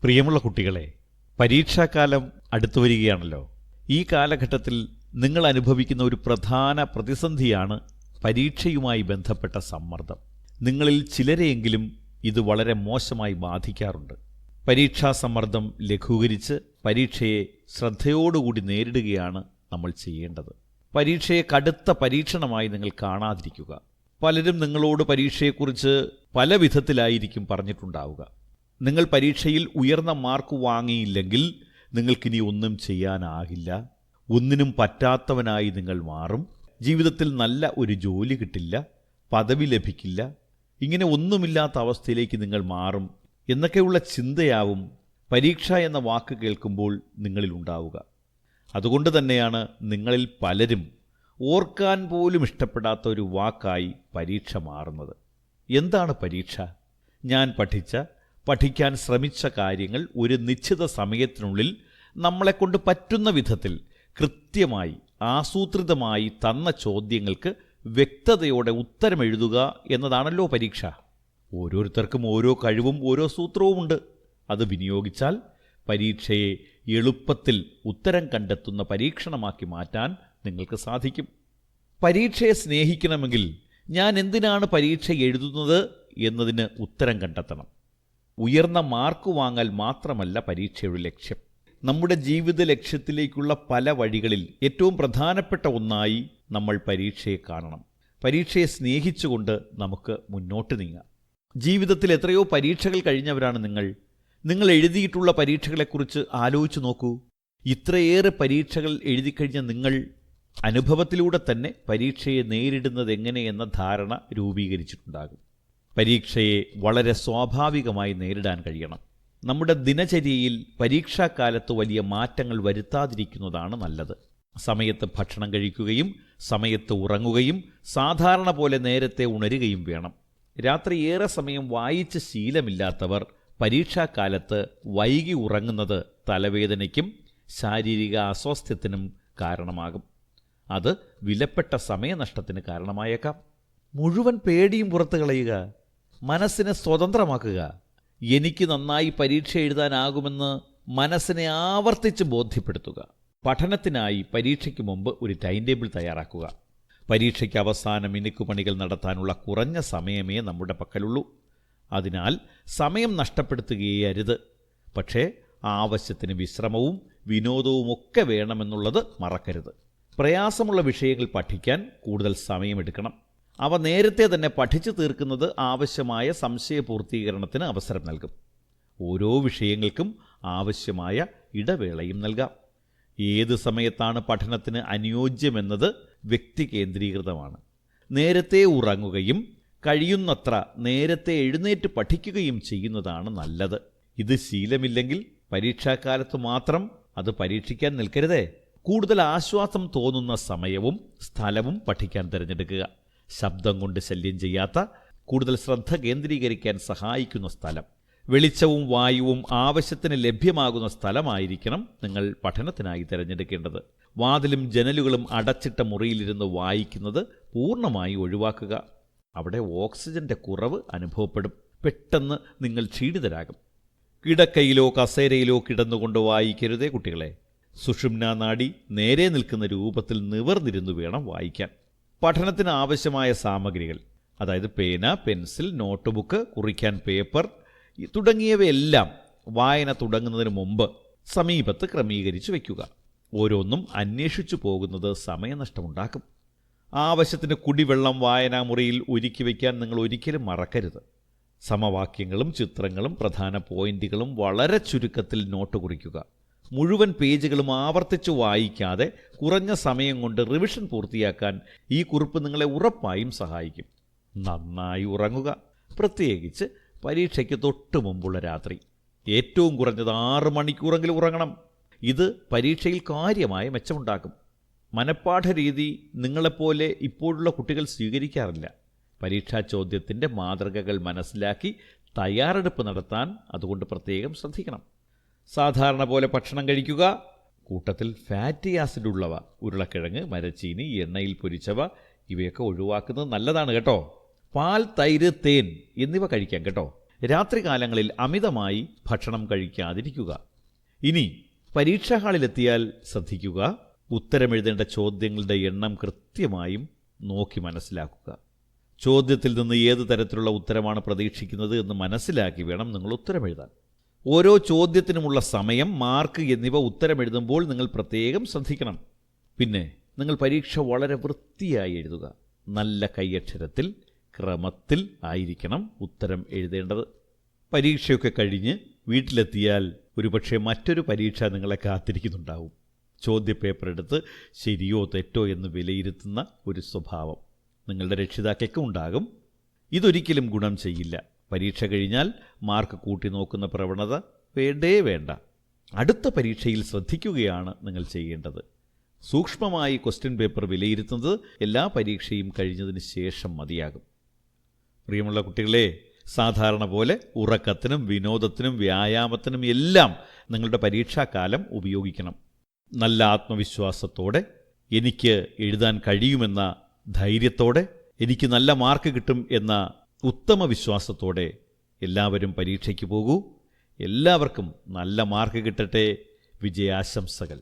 പ്രിയമുള്ള കുട്ടികളെ, പരീക്ഷാകാലം അടുത്തു വരികയാണല്ലോ. ഈ കാലഘട്ടത്തിൽ നിങ്ങൾ അനുഭവിക്കുന്ന ഒരു പ്രധാന പ്രതിസന്ധിയാണ് പരീക്ഷയുമായി ബന്ധപ്പെട്ട സമ്മർദ്ദം. നിങ്ങളിൽ ചിലരെയെങ്കിലും ഇത് വളരെ മോശമായി ബാധിക്കാറുണ്ട്. പരീക്ഷാ സമ്മർദ്ദം ലഘൂകരിച്ച് പരീക്ഷയെ ശ്രദ്ധയോടുകൂടി നേരിടുകയാണ് നമ്മൾ ചെയ്യേണ്ടത്. പരീക്ഷയെ കടുത്ത പരീക്ഷണമായി നിങ്ങൾ കാണാതിരിക്കുക. പലരും നിങ്ങളോട് പരീക്ഷയെക്കുറിച്ച് പല വിധത്തിലായിരിക്കും പറഞ്ഞിട്ടുണ്ടാവുക. നിങ്ങൾ പരീക്ഷയിൽ ഉയർന്ന മാർക്ക് വാങ്ങിയില്ലെങ്കിൽ നിങ്ങൾക്കിനി ഒന്നും ചെയ്യാനാകില്ല, ഒന്നിനും പറ്റാത്തവനായി നിങ്ങൾ മാറും, ജീവിതത്തിൽ നല്ല ഒരു ജോലി കിട്ടില്ല, പദവി ലഭിക്കില്ല, ഇങ്ങനെ ഒന്നുമില്ലാത്ത അവസ്ഥയിലേക്ക് നിങ്ങൾ മാറും എന്നൊക്കെയുള്ള ചിന്തയാവും പരീക്ഷ എന്ന വാക്ക് കേൾക്കുമ്പോൾ നിങ്ങളിൽ ഉണ്ടാവുക. അതുകൊണ്ട് തന്നെയാണ് നിങ്ങളിൽ പലരും ഓർക്കാൻ പോലും ഇഷ്ടപ്പെടാത്ത ഒരു വാക്കായി പരീക്ഷ മാറുന്നത്. എന്താണ് പരീക്ഷ? ഞാൻ പഠിക്കാൻ ശ്രമിച്ച കാര്യങ്ങൾ ഒരു നിശ്ചിത സമയത്തിനുള്ളിൽ നമ്മളെക്കൊണ്ട് പറ്റുന്ന വിധത്തിൽ കൃത്യമായി ആസൂത്രിതമായി തന്ന ചോദ്യങ്ങൾക്ക് വ്യക്തതയോടെ ഉത്തരമെഴുതുക എന്നതാണല്ലോ പരീക്ഷ. ഓരോരുത്തർക്കും ഓരോ കഴിവും ഓരോ സൂത്രവുമുണ്ട്. അത് വിനിയോഗിച്ചാൽ പരീക്ഷയെ എളുപ്പത്തിൽ ഉത്തരം കണ്ടെത്തുന്ന പരീക്ഷണമാക്കി മാറ്റാൻ നിങ്ങൾക്ക് സാധിക്കും. പരീക്ഷയെ സ്നേഹിക്കണമെങ്കിൽ ഞാൻ എന്തിനാണ് പരീക്ഷ എഴുതുന്നത് എന്നതിന് ഉത്തരം കണ്ടെത്തണം. ഉയർന്ന മാർക്ക് വാങ്ങൽ മാത്രമല്ല പരീക്ഷയുടെ ലക്ഷ്യം. നമ്മുടെ ജീവിത ലക്ഷ്യത്തിലേക്കുള്ള പല വഴികളിൽ ഏറ്റവും പ്രധാനപ്പെട്ട ഒന്നായി നമ്മൾ പരീക്ഷയെ കാണണം. പരീക്ഷയെ സ്നേഹിച്ചുകൊണ്ട് നമുക്ക് മുന്നോട്ട് നീങ്ങാം. ജീവിതത്തിൽ എത്രയോ പരീക്ഷകൾ കഴിഞ്ഞവരാണ് നിങ്ങൾ എഴുതിയിട്ടുള്ള പരീക്ഷകളെക്കുറിച്ച് ആലോചിച്ച് നോക്കൂ. ഇത്രയേറെ പരീക്ഷകൾ എഴുതിക്കഴിഞ്ഞ നിങ്ങൾ അനുഭവത്തിലൂടെ തന്നെ പരീക്ഷയെ നേരിടുന്നത് എങ്ങനെയെന്ന ധാരണ രൂപീകരിച്ചിട്ടുണ്ടാകും. പരീക്ഷയെ വളരെ സ്വാഭാവികമായി നേരിടാൻ കഴിയണം. നമ്മുടെ ദിനചര്യയിൽ പരീക്ഷാക്കാലത്ത് വലിയ മാറ്റങ്ങൾ വരുത്താതിരിക്കുന്നതാണ് നല്ലത്. സമയത്ത് ഭക്ഷണം കഴിക്കുകയും സമയത്ത് ഉറങ്ങുകയും സാധാരണ പോലെ നേരത്തെ ഉണരുകയും വേണം. രാത്രി ഏറെ സമയം വായിച്ച് ശീലമില്ലാത്തവർ പരീക്ഷാക്കാലത്ത് വൈകി ഉറങ്ങുന്നത് തലവേദനയ്ക്കും ശാരീരിക അസ്വാസ്ഥ്യത്തിനും കാരണമാകും. അത് വിലപ്പെട്ട സമയനഷ്ടത്തിന് കാരണമായേക്കാം. മുഴുവൻ പേടിയും പുറത്തു കളയുക, മനസ്സിനെ സ്വതന്ത്രമാക്കുക. എനിക്ക് നന്നായി പരീക്ഷ എഴുതാനാകുമെന്ന് മനസ്സിനെ ആവർത്തിച്ച് ബോധ്യപ്പെടുത്തുക. പഠനത്തിനായി പരീക്ഷയ്ക്ക് മുമ്പ് ഒരു ടൈം ടേബിൾ തയ്യാറാക്കുക. പരീക്ഷയ്ക്ക് അവസാന മിനുക്കുപണികൾ നടത്താനുള്ള കുറഞ്ഞ സമയമേ നമ്മുടെ പക്കലുള്ളൂ. അതിനാൽ സമയം നഷ്ടപ്പെടുത്തുകയേ അരുത്. പക്ഷേ ആവശ്യത്തിന് വിശ്രമവും വിനോദവും ഒക്കെ വേണമെന്നുള്ളത് മറക്കരുത്. പ്രയാസമുള്ള വിഷയങ്ങൾ പഠിക്കാൻ കൂടുതൽ സമയമെടുക്കണം. അവ നേരത്തെ തന്നെ പഠിച്ചു തീർക്കുന്നത് ആവശ്യമായ സംശയ പൂർത്തീകരണത്തിന് അവസരം നൽകും. ഓരോ വിഷയങ്ങൾക്കും ആവശ്യമായ ഇടവേളയും നൽകാം. ഏത് സമയത്താണ് പഠനത്തിന് അനുയോജ്യമെന്നത് വ്യക്തി കേന്ദ്രീകൃതമാണ്. നേരത്തെ ഉറങ്ങുകയും കഴിയുന്നത്ര നേരത്തെ എഴുന്നേറ്റ് പഠിക്കുകയും ചെയ്യുന്നതാണ് നല്ലത്. ഇത് ശീലമില്ലെങ്കിൽ പരീക്ഷാക്കാലത്ത് മാത്രം അത് പരീക്ഷിക്കാൻ നിൽക്കരുതേ. കൂടുതൽ ആശ്വാസം തോന്നുന്ന സമയവും സ്ഥലവും പഠിക്കാൻ തിരഞ്ഞെടുക്കുക. ശബ്ദം കൊണ്ട് ശല്യം ചെയ്യാത്ത, കൂടുതൽ ശ്രദ്ധ കേന്ദ്രീകരിക്കാൻ സഹായിക്കുന്ന സ്ഥലം, വെളിച്ചവും വായുവും ആവശ്യത്തിന് ലഭ്യമാകുന്ന സ്ഥലമായിരിക്കണം നിങ്ങൾ പഠനത്തിനായി തിരഞ്ഞെടുക്കേണ്ടത്. വാതിലും ജനലുകളും അടച്ചിട്ട മുറിയിലിരുന്ന് വായിക്കുന്നത് പൂർണ്ണമായി ഒഴിവാക്കുക. അവിടെ ഓക്സിജന്റെ കുറവ് അനുഭവപ്പെടും. പെട്ടെന്ന് നിങ്ങൾ ക്ഷീണിതരാകും. കിടക്കയിലോ കസേരയിലോ കിടന്നുകൊണ്ട് വായിക്കരുതേ കുട്ടികളെ. സുഷുമ്നാ നാഡി നേരെ നിൽക്കുന്ന രൂപത്തിൽ നിവർന്നിരുന്നു വേണം വായിക്കാൻ. പഠനത്തിന് ആവശ്യമായ സാമഗ്രികൾ, അതായത് പേന, പെൻസിൽ, നോട്ട്ബുക്ക്, കുറിക്കാൻ പേപ്പർ തുടങ്ങിയവയെല്ലാം വായന തുടങ്ങുന്നതിന് മുമ്പ് സമീപത്ത് ക്രമീകരിച്ചു വയ്ക്കുക. ഓരോന്നും അന്വേഷിച്ചു പോകുന്നത് സമയനഷ്ടമുണ്ടാക്കും. ആവശ്യത്തിന് കുടിവെള്ളം വായനാമുറിയിൽ ഒരുക്കി വയ്ക്കാൻ നിങ്ങൾ ഒരിക്കലും മറക്കരുത്. സമവാക്യങ്ങളും ചിത്രങ്ങളും പ്രധാന പോയിന്റുകളും വളരെ ചുരുക്കത്തിൽ നോട്ട് കുറിക്കുക. മുഴുവൻ പേജുകളും ആവർത്തിച്ചു വായിക്കാതെ കുറഞ്ഞ സമയം കൊണ്ട് റിവിഷൻ പൂർത്തിയാക്കാൻ ഈ കുറിപ്പ് നിങ്ങളെ ഉറപ്പായും സഹായിക്കും. നന്നായി ഉറങ്ങുക. പ്രത്യേകിച്ച് പരീക്ഷയ്ക്ക് തൊട്ടു മുമ്പുള്ള രാത്രി ഏറ്റവും കുറഞ്ഞത് 6 മണിക്കൂറെങ്കിലും ഉറങ്ങണം. ഇത് പരീക്ഷയിൽ കാര്യമായ മെച്ചമുണ്ടാക്കും. മനഃപ്പാഠ രീതി നിങ്ങളെപ്പോലെ ഇപ്പോഴുള്ള കുട്ടികൾ സ്വീകരിക്കാറില്ല. പരീക്ഷാ ചോദ്യത്തിൻ്റെ മാതൃകകൾ മനസ്സിലാക്കി തയ്യാറെടുപ്പ് നടത്താൻ അതുകൊണ്ട് പ്രത്യേകം ശ്രദ്ധിക്കണം. സാധാരണ പോലെ ഭക്ഷണം കഴിക്കുക. കൂട്ടത്തിൽ ഫാറ്റി ആസിഡ് ഉള്ളവ, ഉരുളക്കിഴങ്ങ്, മരച്ചീനി, എണ്ണയിൽ പൊരിച്ചവ ഇവയൊക്കെ ഒഴിവാക്കുന്നത് നല്ലതാണ് കേട്ടോ. പാൽ, തൈര്, തേൻ എന്നിവ കഴിക്കാം കേട്ടോ. രാത്രികാലങ്ങളിൽ അമിതമായി ഭക്ഷണം കഴിക്കാതിരിക്കുക. ഇനി പരീക്ഷാ ഹാളിലെത്തിയാൽ ശ്രദ്ധിക്കുക, ഉത്തരമെഴുതേണ്ട ചോദ്യങ്ങളുടെ എണ്ണം കൃത്യമായും നോക്കി മനസ്സിലാക്കുക. ചോദ്യത്തിൽ നിന്ന് ഏത് തരത്തിലുള്ള ഉത്തരമാണ് പ്രതീക്ഷിക്കുന്നത് എന്ന് മനസ്സിലാക്കി വേണം നിങ്ങൾ ഉത്തരമെഴുതാൻ. ഓരോ ചോദ്യത്തിനുമുള്ള സമയം, മാർക്ക് എന്നിവ ഉത്തരമെഴുതുമ്പോൾ നിങ്ങൾ പ്രത്യേകം ശ്രദ്ധിക്കണം. പിന്നെ നിങ്ങൾ പരീക്ഷ വളരെ വൃത്തിയായി എഴുതുക. നല്ല കൈയക്ഷരത്തിൽ, ക്രമത്തിൽ ആയിരിക്കണം ഉത്തരം എഴുതേണ്ടത്. പരീക്ഷയൊക്കെ കഴിഞ്ഞ് വീട്ടിലെത്തിയാൽ ഒരുപക്ഷെ മറ്റൊരു പരീക്ഷ നിങ്ങളെ കാത്തിരിക്കുന്നുണ്ടാവും. ചോദ്യപേപ്പർ എടുത്ത് ശരിയോ തെറ്റോ എന്ന് വിലയിരുത്തുന്ന ഒരു സ്വഭാവം നിങ്ങളുടെ രക്ഷിതാക്കൾക്കും ഉണ്ടാകും. ഇതൊരിക്കലും ഗുണം ചെയ്യില്ല. പരീക്ഷ കഴിഞ്ഞാൽ മാർക്ക് കൂട്ടി നോക്കുന്ന പ്രവണത വേണ്ട. അടുത്ത പരീക്ഷയിൽ ശ്രദ്ധിക്കുകയാണ് നിങ്ങൾ ചെയ്യേണ്ടത്. സൂക്ഷ്മമായി ക്വസ്റ്റ്യൻ പേപ്പർ വിലയിരുത്തുന്നത് എല്ലാ പരീക്ഷയും കഴിഞ്ഞതിന് ശേഷം മതിയാകും. പ്രിയമുള്ള കുട്ടികളെ, സാധാരണ പോലെ ഉറക്കത്തിനും വിനോദത്തിനും വ്യായാമത്തിനും എല്ലാം നിങ്ങളുടെ പരീക്ഷാകാലം ഉപയോഗിക്കണം. നല്ല ആത്മവിശ്വാസത്തോടെ, എനിക്ക് എഴുതാൻ കഴിയുമെന്ന ധൈര്യത്തോടെ, എനിക്ക് നല്ല മാർക്ക് കിട്ടും എന്ന ഉത്തമ വിശ്വാസത്തോടെ എല്ലാവരും പരീക്ഷയ്ക്ക് പോകൂ. എല്ലാവർക്കും നല്ല മാർക്ക് കിട്ടട്ടെ. വിജയാശംസകൾ.